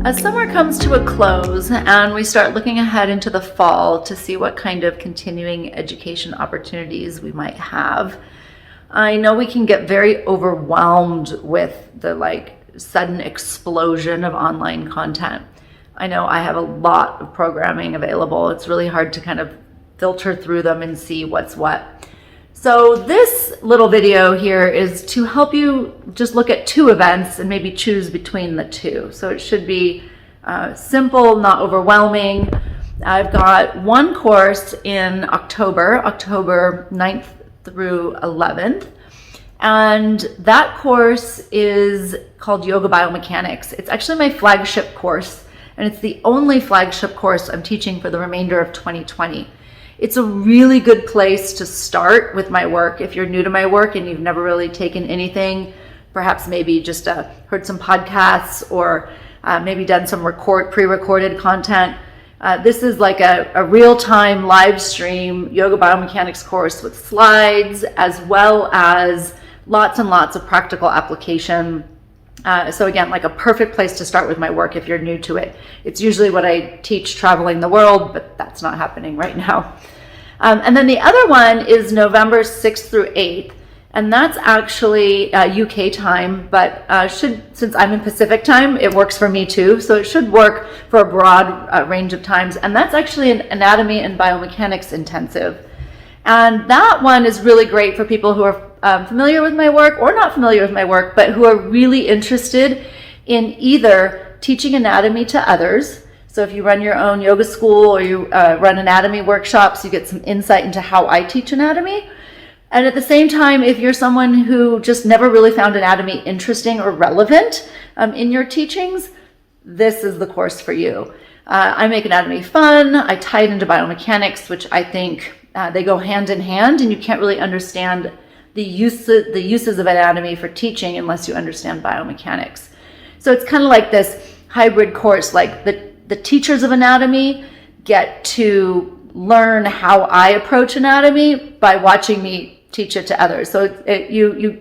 As summer comes to a close and we start looking ahead into the fall to see what kind of continuing education opportunities we might have, I know we can get very overwhelmed with the sudden explosion of online content. I know I have a lot of programming available. It's really hard to kind of filter through them and see what's what. So this little video here is to help you just look at two events and maybe choose between the two. So it should be simple, not overwhelming. I've got one course in October 9th through 11th. And that course is called Yoga Biomechanics. It's actually my flagship course, and it's the only flagship course I'm teaching for the remainder of 2020. It's a really good place to start with my work. If you're new to my work and you've never really taken anything, perhaps maybe just heard some podcasts or maybe done some pre-recorded content. This is like a real-time live stream yoga biomechanics course with slides as well as lots and lots of practical application. So again, like a perfect place to start with my work if you're new to it. It's usually what I teach traveling the world, but that's not happening right now. And then the other one is November 6th through 8th. And that's actually UK time, but since I'm in Pacific time, it works for me too. So it should work for a broad range of times. And that's actually an anatomy and biomechanics intensive. And that one is really great for people who are familiar with my work or not familiar with my work, but who are really interested in either teaching anatomy to others. So if you run your own yoga school or you run anatomy workshops, you get some insight into how I teach anatomy. And at the same time, if you're someone who just never really found anatomy interesting or relevant in your teachings, this is the course for you. I make anatomy fun. I tie it into biomechanics, which I think they go hand in hand, and you can't really understand the uses of anatomy for teaching unless you understand biomechanics. So it's kind of like this hybrid course, like the teachers of anatomy get to learn how I approach anatomy by watching me teach it to others. So you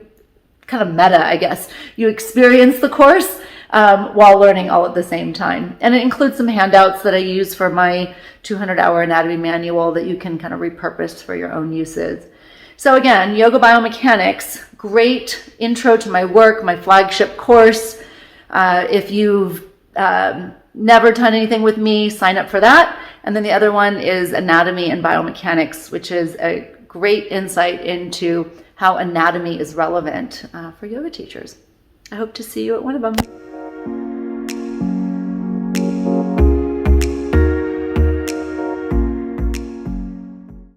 kind of meta, I guess. You experience the course while learning all at the same time. And it includes some handouts that I use for my 200-hour anatomy manual that you can kind of repurpose for your own uses. So again, Yoga Biomechanics, great intro to my work, my flagship course. If you've never done anything with me, sign up for that. And then the other one is Anatomy and Biomechanics, which is a great insight into how anatomy is relevant for yoga teachers. I hope to see you at one of them.